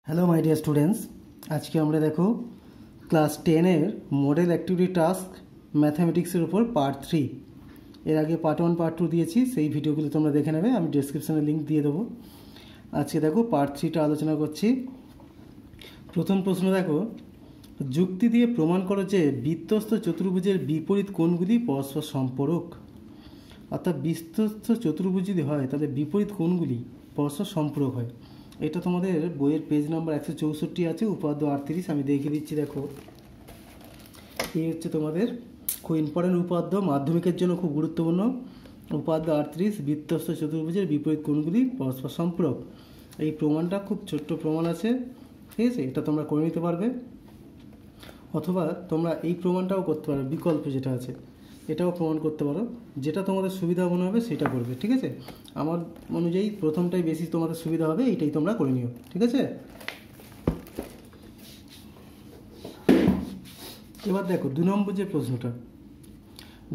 Hello my dear students, आज के আমরা দেখো ক্লাস 10 এর মডেল অ্যাক্টিভিটি টাস্ক ম্যাথমেটিক্সের উপর পার্ট 3 এর আগে পার্ট 1 পার্ট 2 দিয়েছি, সেই ভিডিওগুলো তোমরা দেখে নেবে, আমি ডেসক্রিপশনে লিংক দিয়ে দেবো। আজকে দেখো পার্ট 3টা আলোচনা করছি। প্রথম প্রশ্ন দেখো, যুক্তি দিয়ে প্রমাণ করো যে বৃত্তস্থ চতুর্ভুজের বিপরীত কোণগুলি পরস্পর সম্পূরক। অর্থাৎ বৃত্তস্থ চতুর্ভুজ যদি হয় তাহলে বিপরীত কোণগুলি পরস্পর সম্পূরক হয়। এটা তোমাদের বইয়ের পেজ নাম্বার 164 আছে, উপাদ্য 38। আমি দেখিয়ে দিচ্ছি, দেখো এই হচ্ছে তোমাদের খুব ইম্পর্টেন্ট উপাদ্য, মাধ্যমিকের জন্য খুব গুরুত্বপূর্ণ উপাদ্য 38, বৃত্তস্থ চতুর্ভুজের বিপরীত কোণগুলি পরস্পর সম্পূরক। এই প্রমাণটা খুব ছোট্ট প্রমাণ আছে, ঠিক আছে, এটা তোমরা করে নিতে পারবে, অথবা তোমরা এই প্রমাণটাও করতে পারো, বিকল্প যেটা আছে এটাও প্রমাণ করতে পারো, যেটা তোমাদের সুবিধা মনে হবে সেটা করবে, ঠিক আছে। আমার অনুযায়ী প্রথমটাই বেশি তোমাদের সুবিধা হবে, এইটাই তোমরা করে নিও, ঠিক আছে। এবার দেখো 2 নম্বর যে প্রশ্নটা,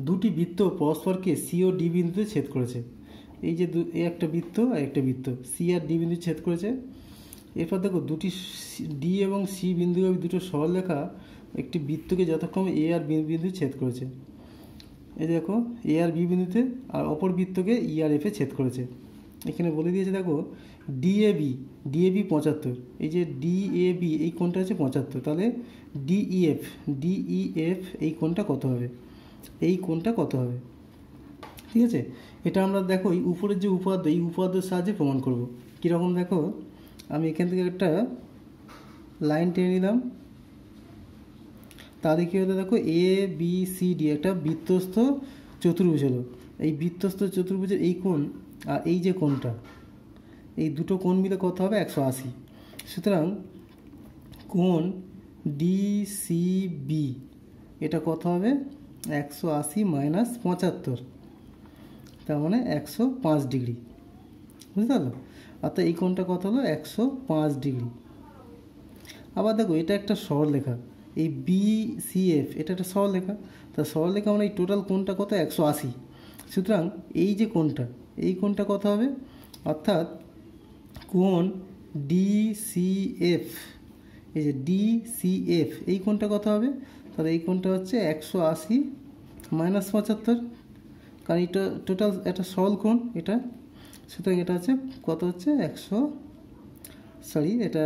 দুটি বৃত্ত পরস্পরকে সি ও ডি বিন্দুতে ছেদ করেছে। এই যে এই একটা বৃত্ত আর একটা বৃত্ত সি আর ডি বিন্দু ছেদ করেছে। এরপর দেখো দুটি ডি এবং সি বিন্দু দুটো সরলরেখা একটি বৃত্তকে যথাক্রমে এ আর বি বিন্দু ছেদ করেছে। এই দেখো এ আর বি বিন্দুতে, আর অপর বৃত্তকে ই আর এফে ছেদ করেছে। এখানে বলে দিয়েছে দেখো ডিএবি 75, এই যে ডিএবি এই কোণটা হচ্ছে 75, তাহলে ডিইএফ এই কোণটা কত হবে, এই কোণটা কত হবে, ঠিক আছে। এটা আমরা দেখো এই উপরের যে উপাদ্য, এই উপাদ্যের সাহায্যে প্রমাণ করব। কীরকম দেখো, আমি এখান থেকে একটা লাইন টেনে নিলাম, তাহলে কী হতো দেখো এ বি সি ডি একটা বৃত্তস্থ চতুর্ভুজ হলো। এই বৃত্তস্থ চতুর্ভুজের এই কোণ আর এই যে কোণটা, এই দুটো কোণ মিলে কত হবে 180। সুতরাং কোণ ডিসিবি এটা কত হবে 180 মাইনাস 75, তার মানে 105 ডিগ্রি, বুঝতে পারলো। অর্থাৎ এই কোণটা কত হলো 105 ডিগ্রি। আবার দেখো এটা একটা সরলরেখা, এই বিসিএফ এটা একটা সরলরেখা, তা সরলরেখা মানে এই টোটাল কোণটা কত 180। সুতরাং এই যে কোণটা, এই কোণটা কত হবে, অর্থাৎ কোণ ডিসিএফ, এই যে ডিসিএফ এই কোণটা কত হবে, তাহলে এই কোণটা হচ্ছে 180 মাইনাস 75, কারণ এটা টোটাল একটা সরল কোণ এটা। সুতরাং এটা হচ্ছে কত হচ্ছে এটা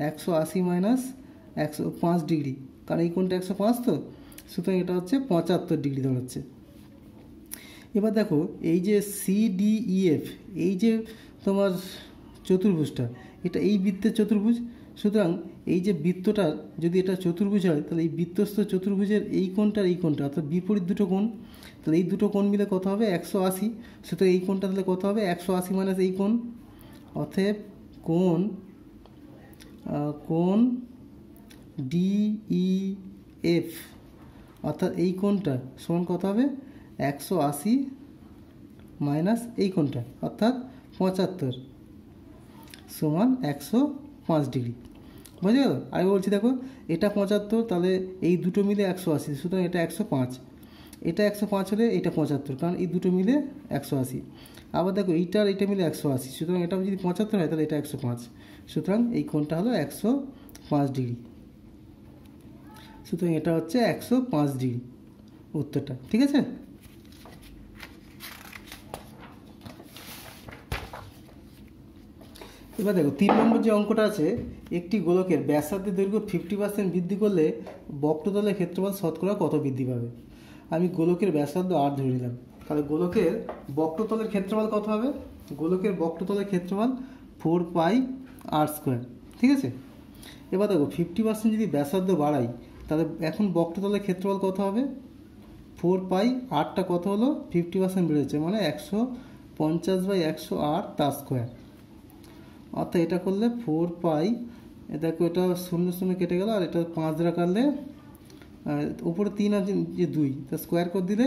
180 মাইনাস 105 ডিগ্রি, কারণ এই কোণটা 105 তো, সুতরাং এটা হচ্ছে 75 ডিগ্রি দাঁড়াচ্ছে। এবার দেখো এই যে সিডিইএফ এই যে তোমার চতুর্ভুজটা, এটা এই বৃত্তের চতুর্ভুজ। সুতরাং এই যে বৃত্তটার যদি এটা চতুর্ভুজ হয়, তাহলে এই বৃত্তস্থ চতুর্ভুজের এই কোণটার এই কোণটা, অর্থাৎ বিপরীত দুটো কোণ, তাহলে এই দুটো কোণ মিলে কত হবে 180। সুতরাং এই কোণটা তাহলে কত হবে 180 মাইনাস এই কোণ, অতএব কোণ ডিইএফ অর্থাৎ এই কোণটা সমান কত হবে 180 মাইনাস এই কোণটা অর্থাৎ 75 সমান 105 ডিগ্রি, বুঝে গেল। আমি বলছি দেখো এটা 75, তাহলে এই দুটো মিলে 180, সুতরাং এটা 105, এটা 105 হলে এটা 75, কারণ এই দুটো মিলে 180। আবার দেখো এইটা আর এইটা মিলে 180, সুতরাং এটা যদি 75 হয় তাহলে এটা 105, সুতরাং এই কোণটা হলো 105 ডিগ্রি। সুতরাং এটা হচ্ছে 105 ডিগ্রি উত্তরটা, ঠিক আছে। এবার দেখো 3 নম্বর যে অঙ্কটা আছে, একটি গোলকের ব্যাসার্ধের দৈর্ঘ্য 50% বৃদ্ধি করলে বক্রতলের ক্ষেত্রফল শতকরা কত বৃদ্ধি পাবে। আমি গোলকের ব্যাসার্ধ আর ধরে নিলাম, তাহলে গোলকের বক্রতলের ক্ষেত্রফল কত হবে, গোলকের বক্রতলের ক্ষেত্রফল 4 পাই আর স্কোয়ার, ঠিক আছে। এবার দেখো 50% যদি ব্যাসার্ধ বাড়াই, তাহলে এখন বক্রতলের ক্ষেত্রফল কত হবে 4 পাই, আরটা কত হলো 50% বেড়েছে মানে 150/108 তার স্কোয়ার, অর্থাৎ এটা করলে 4 পাই, দেখো এটা 0 0 কেটে গেল, আর এটা 5 দ্বারা কাটলে উপরে 3 আছে যে 2, তা স্কোয়ার করে দিলে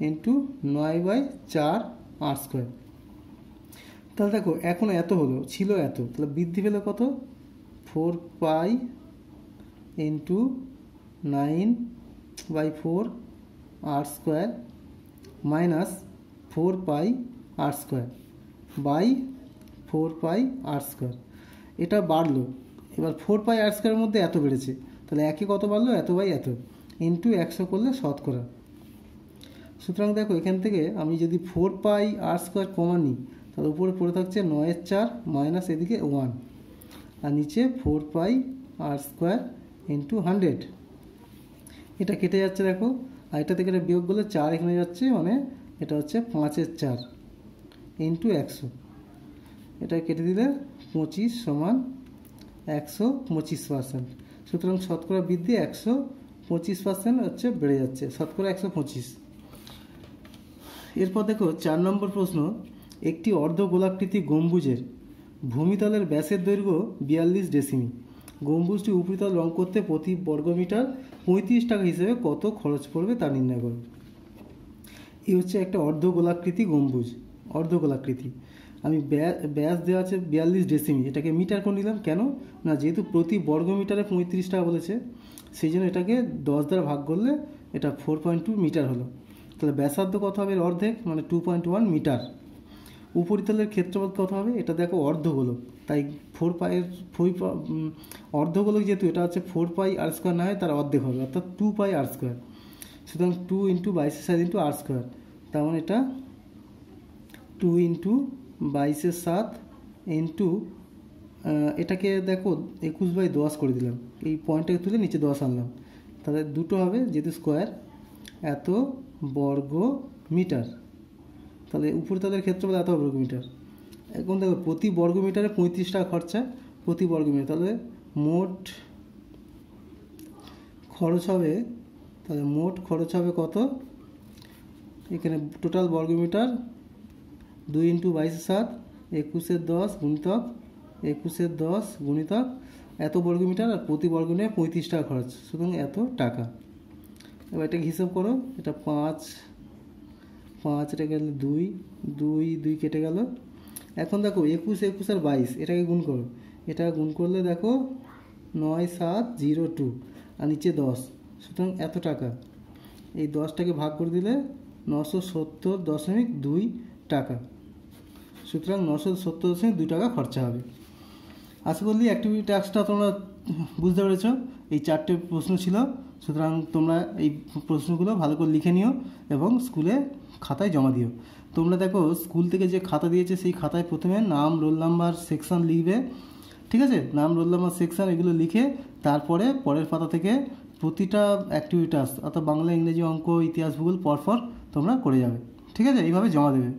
ইন্টু 9/4 আর স্কোয়ার। তাহলে দেখো এখন এত হলো, ছিল এত, তাহলে বৃদ্ধি পেলে কত 4 pi into 9/4 r square minus 4 pi r square by 4 pi r square. এটা বাড়লো, এবার 4πr² মধ্যে এত বেড়েছে, তাহলে একে কত বাড়লো, এত বাই এত, ইন্টু 100 করলে শতকরা। সুতরাং দেখো এখান থেকে আমি যদি 4πr² কমা নিই, তাহলে উপরে পড়ে থাকছে 9-4 মাইনাস এদিকে 1, আর নিচে 4πr² ইন্টু 100। এটা কেটে যাচ্ছে দেখো, আর এটা থেকে এটা বিয়োগ করলে 4 এখানে যাচ্ছে, মানে এটা হচ্ছে 5-4 ইন্টু 100। এটা কেটে দিলে 25 সমান 125%। সুতরাং শতকরা বৃদ্ধি 125% হচ্ছে বেড়ে যাচ্ছে, শতকরা 125। এরপর দেখো 4 নম্বর প্রশ্ন, একটি অর্ধগোলাকৃতি গম্বুজের ভূমিতলের ব্যাসের দৈর্ঘ্য 42 ডেসিমি। গম্বুজটি উপরিতল রং করতে প্রতি বর্গমিটার 35 টাকা হিসেবে কত খরচ পড়বে তা নির্ণয় করো। এই হচ্ছে একটা অর্ধগোলাকৃতি গম্বুজ, অর্ধগোলাকৃতি। আমি ব্যাস দেওয়া আছে 42 ডেসিমি, এটাকে মিটার করে নিলাম। কেন না, যেহেতু প্রতি বর্গমিটারে 35 টাকা বলেছে, সেই জন্য এটাকে 10 দ্বারা ভাগ করলে এটা 4.2 মিটার হলো। তাহলে ব্যাসার্ধ কত হবে, অর্ধেক, মানে 2.1 মিটার। উপরিতলের ক্ষেত্রফল কত হবে, এটা দেখো অর্ধগোলক, তাই 4 অর্ধগোলক যেহেতু এটা হচ্ছে 4πr² না হয় তার অর্ধেক হবে, অর্থাৎ 2πr²। সুতরাং 2 ইন্টু 22 ইন্টু r², তার মানে এটা 2 ইন্টু 22 ইন্টু এটাকে দেখো 21/10 করে দিলাম, এই পয়েন্টটাকে তুলে নিচে 10 আনলাম, তাহলে দুটো হবে যেহেতু স্কোয়ার, এত বর্গ মিটার। তাহলে উপরিতলের ক্ষেত্রফল এত বর্গ মিটার। এখন দেখো প্রতি বর্গ মিটারে 35 টাকা খরচা প্রতি বর্গ মিটার, তাহলে মোট খরচ হবে, তাহলে মোট খরচ হবে কত, এখানে টোটাল বর্গ মিটার 2 ইন্টু 22 21/10 গুণিতক 21/10 গুণিতক এত বর্গ মিটার, আর প্রতি বর্গ মিটারে 35 টাকা খরচ, সুতরাং এত টাকা। এবার এটাকে হিসাব করো, এটা 5 এটা গেল 2 কেটে গেল। এখন দেখো 21 আর 22 এটাকে গুণ করো, এটা গুণ করলে দেখো 9702 আর নিচে 10, সুতরাং এত টাকা। এই 10টাকে ভাগ করে দিলে 970.2 টাকা, সুতরাং 970.2 টাকা খরচা হবে। আশা করি অ্যাক্টিভিটি টাস্কটা তোমরা বুঝতে পেরেছ। এই 4টে প্রশ্ন ছিল, সুতরাং তোমরা এই প্রশ্নগুলো ভালো করে লিখে নিও এবং স্কুলে খাতায় জমা দিও। তোমরা দেখো স্কুল থেকে যে খাতা দিয়েছে সেই খাতায় প্রথমে নাম, রোল নাম্বার, সেকশন লিখবে, ঠিক আছে? নাম, রোল নাম্বার, সেকশন এগুলো লিখে তারপরে পরের পাতা থেকে প্রতিটা অ্যাক্টিভিটি টাস্ক অর্থাৎ বাংলা, ইংরেজি, অঙ্ক, ইতিহাস, ভূগোল পরপর তোমরা করে যাবে, ঠিক আছে? এইভাবে জমা দেবে।